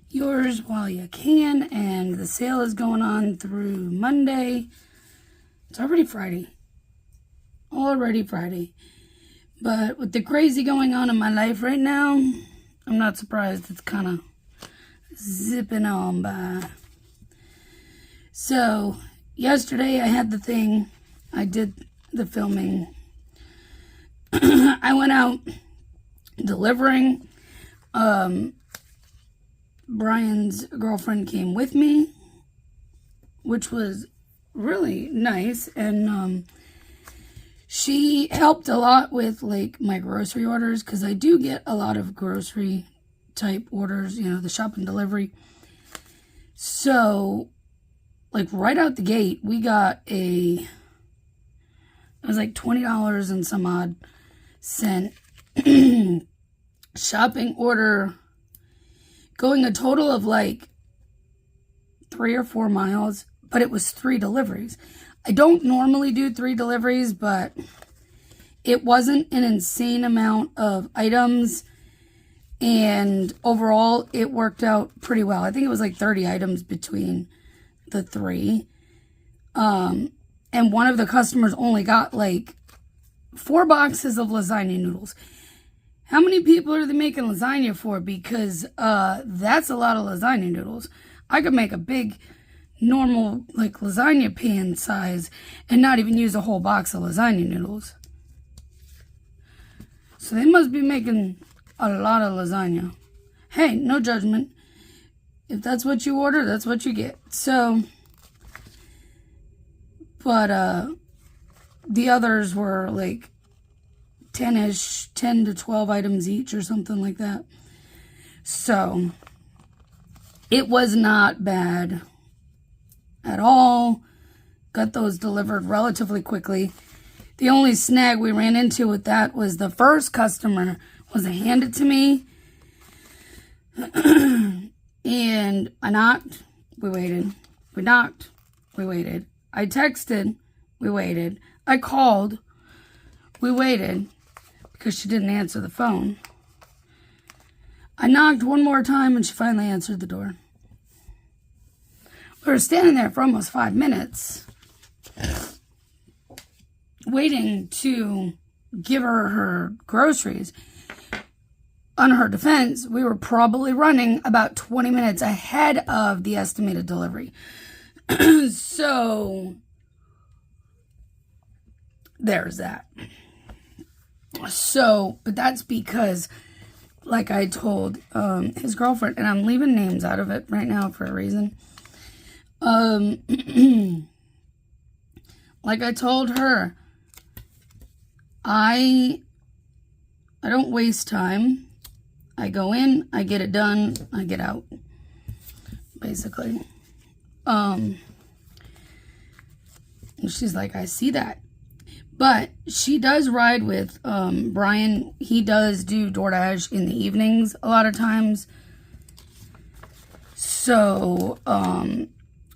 yours while you can. And the sale is going on through Monday. It's already Friday. Already Friday. But with the crazy going on in my life right now, I'm not surprised it's kind of zipping on by. So, yesterday I had the thing. I did the filming. I went out delivering. Brian's girlfriend came with me, which was really nice. And she helped a lot with like my grocery orders, because I do get a lot of grocery type orders, you know, the shop and delivery. So, like right out the gate, we got it was like $20 and some odd cent shopping order, going a total of like 3 or 4 miles, but it was 3 deliveries. I don't normally do 3 deliveries, but it wasn't an insane amount of items, and overall it worked out pretty well. I think it was like 30 items between the 3. And one of the customers only got like 4 boxes of lasagna noodles. How many people are they making lasagna for? Because that's a lot of lasagna noodles. I could make a big, normal, like, lasagna pan size and not even use a whole box of lasagna noodles. So they must be making a lot of lasagna. Hey, no judgment. If that's what you order, that's what you get. So, but the others were like 10-ish, 10 to 12 items each or something like that. So, it was not bad at all. Got those delivered relatively quickly. The only snag we ran into with that was the first customer was to hand it to me. And I knocked, we waited. We knocked, we waited. I texted, we waited. I called, we waited, because she didn't answer the phone. I knocked one more time and she finally answered the door. We were standing there for almost 5 minutes, waiting to give her her groceries. On her defense, we were probably running about 20 minutes ahead of the estimated delivery. So, there's that. So, but that's because, like I told his girlfriend, and I'm leaving names out of it right now for a reason. Like I told her, I don't waste time. I go in, I get it done, I get out, basically. And she's like, I see that. But she does ride with Brian. He does do DoorDash in the evenings a lot of times. So,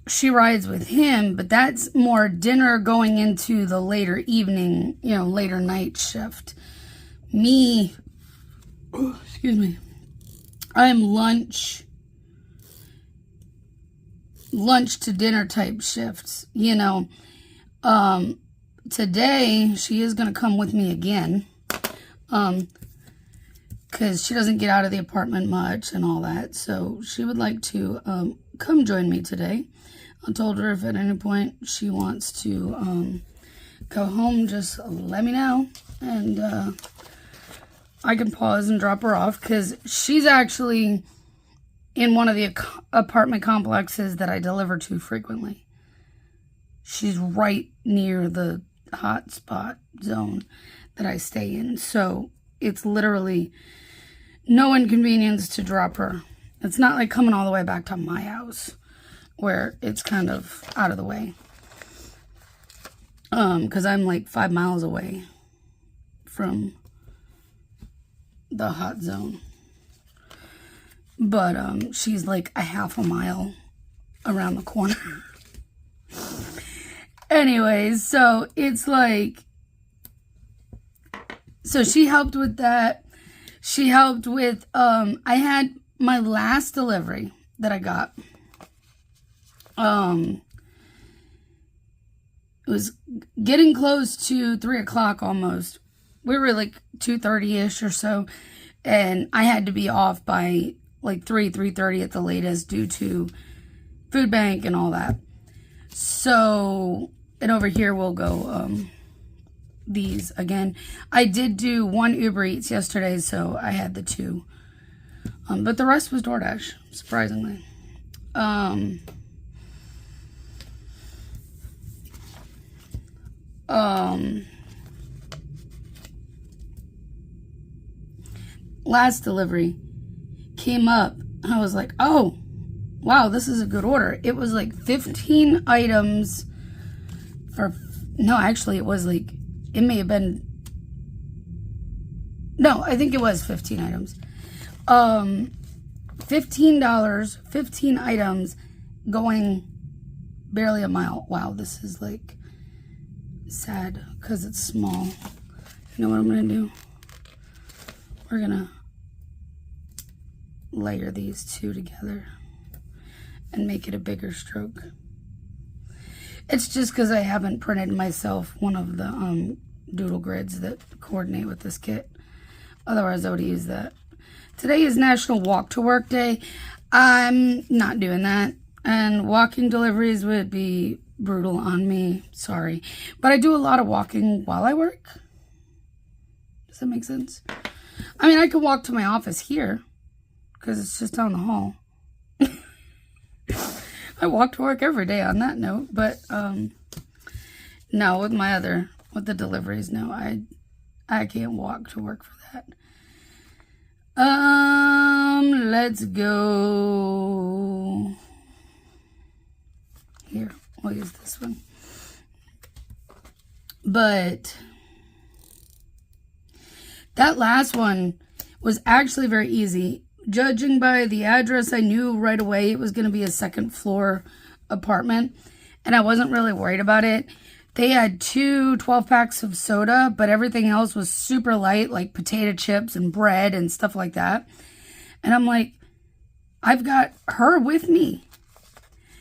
she rides with him, but that's more dinner going into the later evening, you know, later night shift. Me, excuse me, I'm lunch to dinner type shifts, you know. today she is going to come with me again. Because she doesn't get out of the apartment much and all that. So she would like to come join me today. I told her if at any point she wants to go home, just let me know. And I can pause and drop her off. Because she's actually in one of the apartment complexes that I deliver to frequently. She's right near the hotspot zone that I stay in. So it's literally no inconvenience to drop her. It's not like coming all the way back to my house where it's kind of out of the way. Because I'm like 5 miles away from the hot zone. But she's like a half a mile around the corner. Anyways, so it's like, so she helped with that. She helped with, I had my last delivery that I got. It was getting close to 3 o'clock almost. We were like 2:30-ish or so. And I had to be off by like 3:30 at the latest due to food bank and all that. So, and over here we'll go, these again. I did do 1 Uber Eats yesterday, so I had the 2. But the rest was DoorDash, surprisingly. Last delivery came up. I was like, oh, wow, this is a good order. It was like 15 items for, no, actually it was like, it may have been, no, I think it was 15 items. $15, 15 items, going barely a mile. Wow, this is like sad because it's small. You know what I'm going to do? We're going to layer these 2 together and make it a bigger stroke. It's just because I haven't printed myself one of the doodle grids that coordinate with this kit. Otherwise, I would use that. Today is National Walk to Work Day. I'm not doing that. And walking deliveries would be brutal on me. Sorry. But I do a lot of walking while I work. Does that make sense? I mean, I could walk to my office here because it's just down the hall. I walk to work every day on that note, but no, with the deliveries, no, I can't walk to work for that. Let's go. Here, we'll use this one. But that last one was actually very easy. Judging by the address, I knew right away it was going to be a 2nd floor apartment, and I wasn't really worried about it. They had 2 12-packs of soda, but everything else was super light, like potato chips and bread and stuff like that. And I'm like, I've got her with me,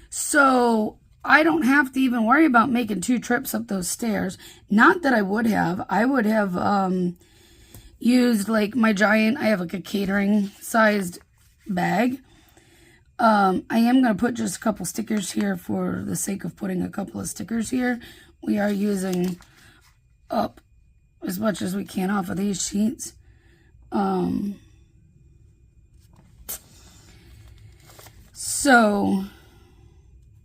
so I don't have to even worry about making 2 trips up those stairs. Not that I would have. I would have used like my giant, I have like a catering sized bag. I am going to put just a couple stickers here for the sake of putting a couple of stickers here. We are using up as much as we can off of these sheets. So,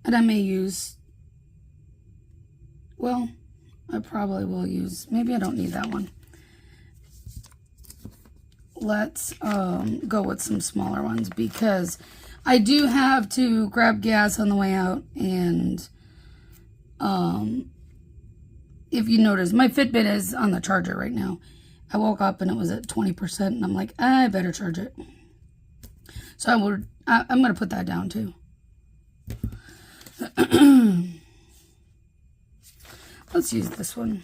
and I may use, well, I probably will use, maybe I don't need that one. Let's go with some smaller ones because I do have to grab gas on the way out. And if you notice, my Fitbit is on the charger right now. I woke up and it was at 20% and I'm like, I better charge it. So I'm going to put that down too. Let's use this one.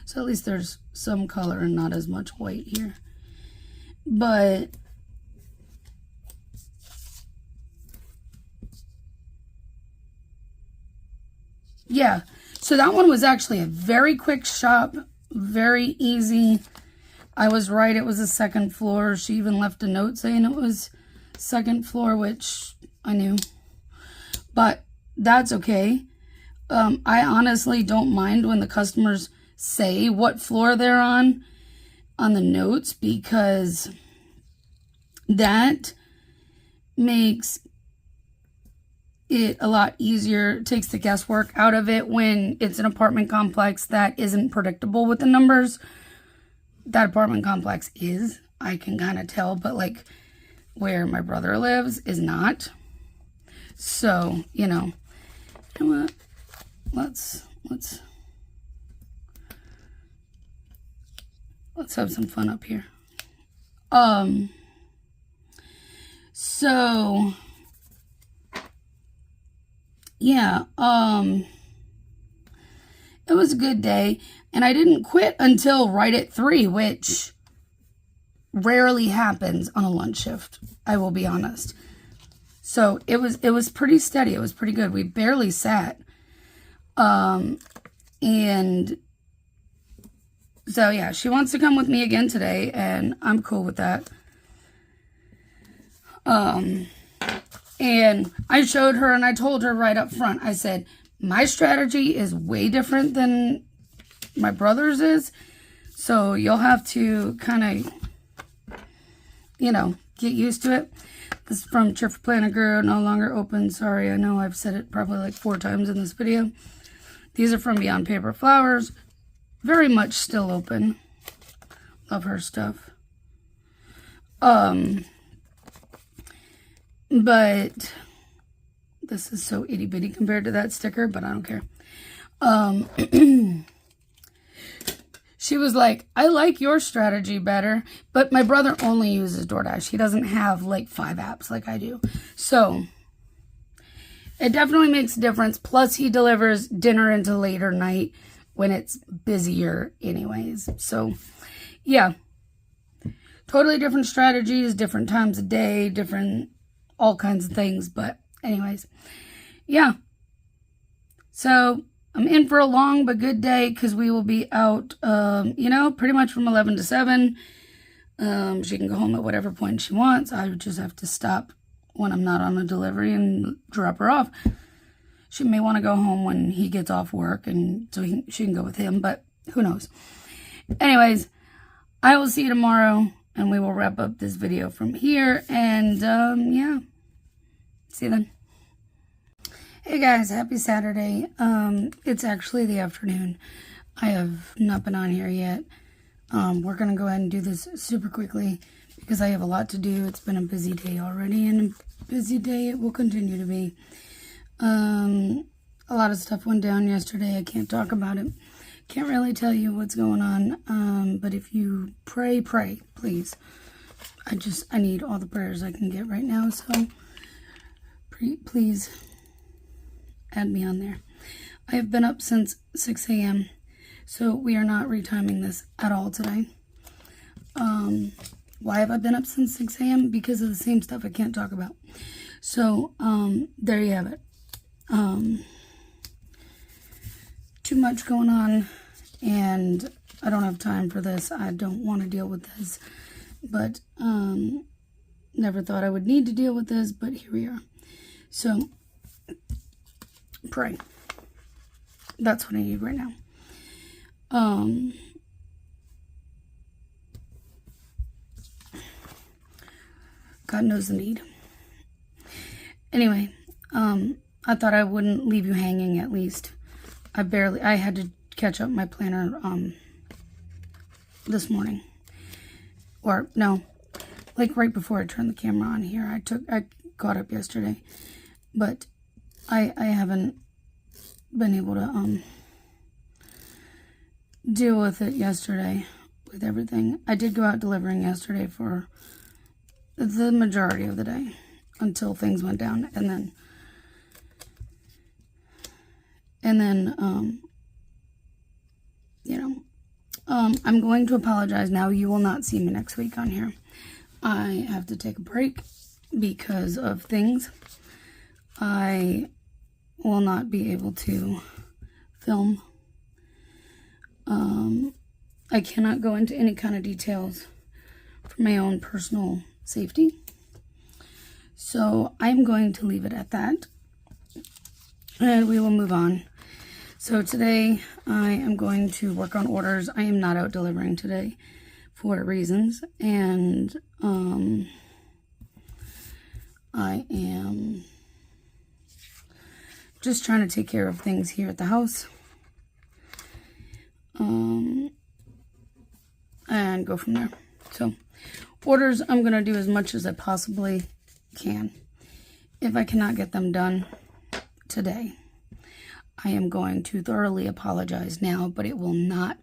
So at least there's some color and not as much white here. But yeah. So that one was actually a very quick shop. Very easy. I was right. It was the second floor. She even left a note saying it was second floor, which I knew. But that's okay. I honestly don't mind when the customers say what floor they're on the notes, because that makes it a lot easier, takes the guesswork out of it when it's an apartment complex that isn't predictable with the numbers. That apartment complex is, I can kind of tell, but like where my brother lives is not. So, you know what? Let's have some fun up here. So yeah, it was a good day, and I didn't quit until right at 3, which rarely happens on a lunch shift, I will be honest. So it was pretty steady. It was pretty good. We barely sat. And so yeah, she wants to come with me again today, and I'm cool with that. And I showed her, and I told her right up front, I said, my strategy is way different than my brother's is. So you'll have to kind of, you know, get used to it. This is from Cheerful Planner Girl, no longer open. Sorry, I know I've said it probably like 4 times in this video. These are from Beyond Paper Flowers. Very much still open. Love her stuff. But this is so itty bitty compared to that sticker, but I don't care. She was like, I like your strategy better, but my brother only uses DoorDash. He doesn't have like 5 apps like I do. So it definitely makes a difference. Plus he delivers dinner into later night when it's busier anyways. So yeah, totally different strategies, different times of day, different all kinds of things. But anyways, yeah. So I'm in for a long but good day, because we will be out, you know, pretty much from 11 to 7. She can go home at whatever point she wants. I would just have to stop when I'm not on a delivery and drop her off. She may want to go home when he gets off work, and so she can go with him, but who knows. Anyways, I will see you tomorrow, and we will wrap up this video from here. And yeah, see you then. Hey guys, happy Saturday. It's actually the afternoon. I have not been on here yet. We're gonna go ahead and do this super quickly because I have a lot to do. It's been a busy day already, and a busy day it will continue to be. A lot of stuff went down yesterday. I can't talk about it. Can't really tell you what's going on. But if you pray, please. I need all the prayers I can get right now. So please add me on there. I have been up since 6 a.m. So we are not retiming this at all today. Why have I been up since 6 a.m.? Because of the same stuff I can't talk about. So, there you have it. Too much going on, and I don't have time for this. I don't want to deal with this, but never thought I would need to deal with this, but here we are. So pray. That's what I need right now. God knows the need. Anyway, I thought I wouldn't leave you hanging at least. I had to catch up my planner, this morning. Or, no, like right before I turned the camera on here. I caught up yesterday. But I haven't been able to, deal with it yesterday with everything. I did go out delivering yesterday for the majority of the day until things went down, and then you know, I'm going to apologize now. You will not see me next week on here. I have to take a break because of things. I will not be able to film. I cannot go into any kind of details for my own personal safety. So I'm going to leave it at that. And we will move on. So today I am going to work on orders. I am not out delivering today for reasons. And I am just trying to take care of things here at the house. And go from there. So orders, I'm going to do as much as I possibly can. If I cannot get them done today, I am going to thoroughly apologize now, but it will not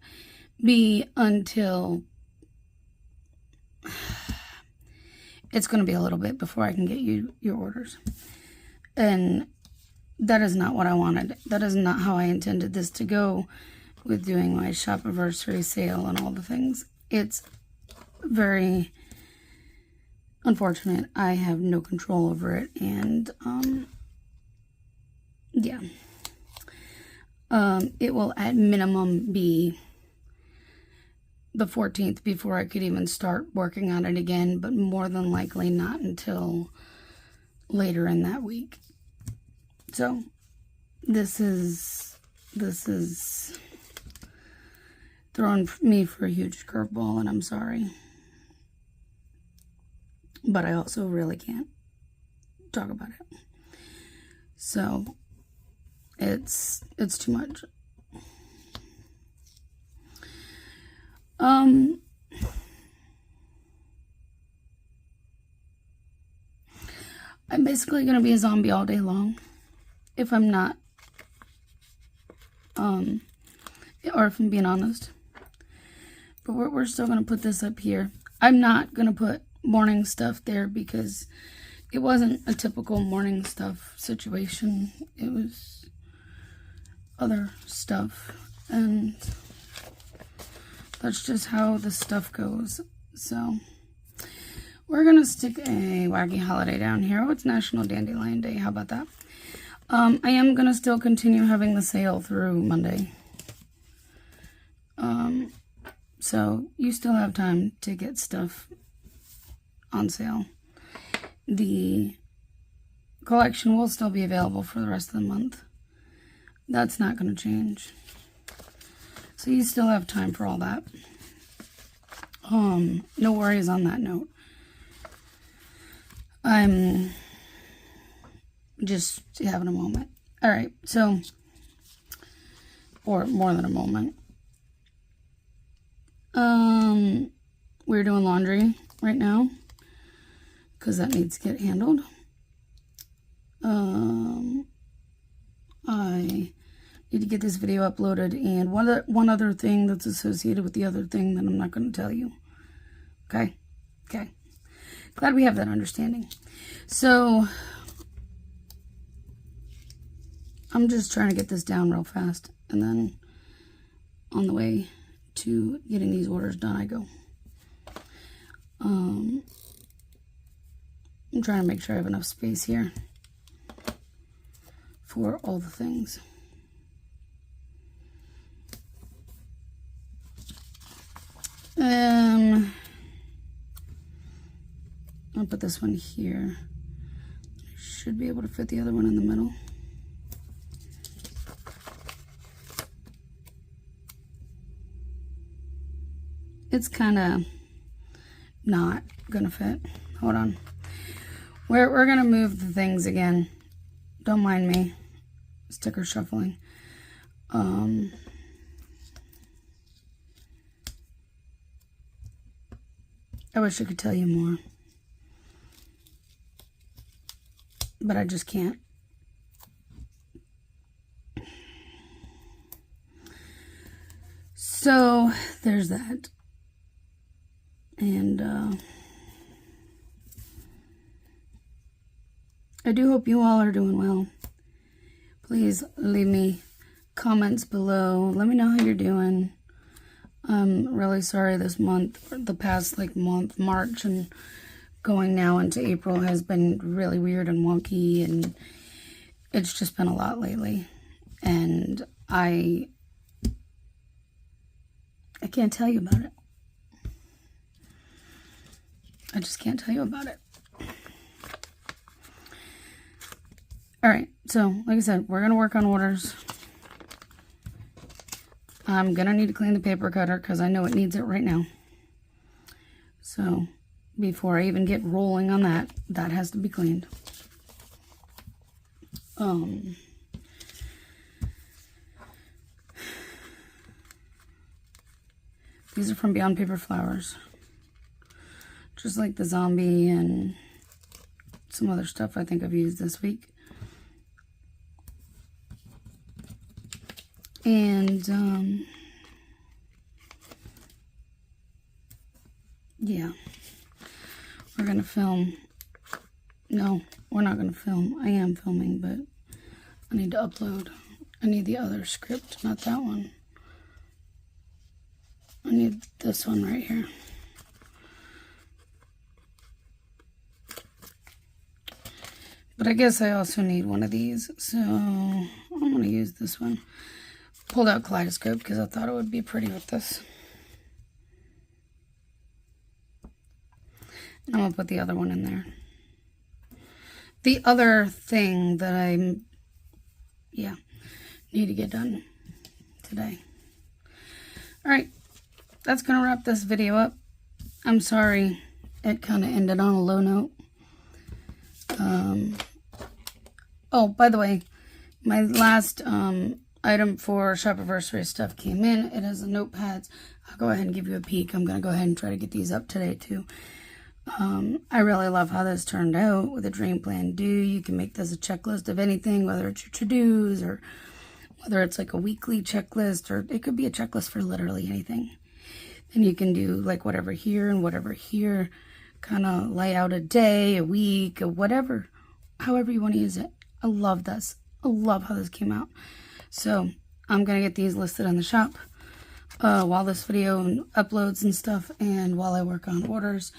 be until it's going to be a little bit before I can get you your orders. And that is not what I wanted. That is not how I intended this to go with doing my shop-anniversary sale and all the things. It's very unfortunate. I have no control over it, and yeah. It will at minimum be the 14th before I could even start working on it again, but more than likely not until later in that week. So this is throwing me for a huge curveball, and I'm sorry. But I also really can't talk about it. So it's too much. I'm basically gonna be a zombie all day long if I'm not or if I'm being honest. But we're still gonna put this up here. I'm not gonna put morning stuff there because it wasn't a typical morning stuff situation. It was other stuff, and that's just how the stuff goes. So we're gonna stick a wacky holiday down here. Oh, it's National Dandelion Day. How about that? I am gonna still continue having the sale through Monday. So you still have time to get stuff on sale. The collection will still be available for the rest of the month. That's not going to change. So you still have time for all that. No worries on that note. I'm just having a moment. All right, so, or more than a moment. We're doing laundry right now because that needs to get handled. I need to get this video uploaded, and one other thing that's associated with the other thing that I'm not going to tell you. Okay? Okay. Glad we have that understanding. So, I'm just trying to get this down real fast, and then on the way to getting these orders done, I go. I'm trying to make sure I have enough space here for all the things. I'll put this one here. I should be able to fit the other one in the middle. It's kind of not gonna fit. Hold on. We're gonna move the things again. Don't mind me. Sticker shuffling. I wish I could tell you more, but I just can't. So there's that. And I do hope you all are doing well. Please leave me comments below. Let me know how you're doing. I'm really sorry this month, the past month, March, and going now into April has been really weird and wonky, and it's just been a lot lately. And I can't tell you about it. I just can't tell you about it. All right, so like I said, we're gonna work on orders. I'm gonna need to clean the paper cutter because I know it needs it right now. So before I even get rolling on that, that has to be cleaned. These are from Beyond Paper Flowers. Just like the zombie and some other stuff I think I've used this week. And, yeah. We're going to film. No, we're not going to film. I am filming, but I need to upload. I need the other script, not that one. I need this one right here. But I guess I also need one of these, so I'm going to use this one. Pulled out Kaleidoscope because I thought it would be pretty with this. And I'm going to put the other one in there. The other thing that I need to get done today. Alright, that's going to wrap this video up. I'm sorry it kind of ended on a low note. Oh, by the way, my last item for Shopperversary stuff came in. It has the notepads. I'll go ahead and give you a peek. I'm going to go ahead and try to get these up today too. I really love how this turned out with a dream plan due. You can make this a checklist of anything, whether it's your to-dos or whether it's like a weekly checklist, or it could be a checklist for literally anything. Then you can do like whatever here and whatever here, kind of lay out a day, a week, or whatever, however you want to use it. I love this. I love how this came out. So I'm going to get these listed in the shop while this video uploads and stuff, and while I work on orders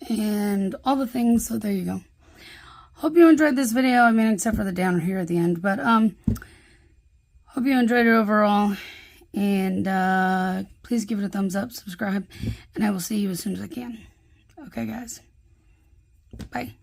and all the things. So there you go. Hope you enjoyed this video. I mean, except for the downer here at the end, but hope you enjoyed it overall, and please give it a thumbs up, subscribe, and I will see you as soon as I can. Okay, guys. Bye.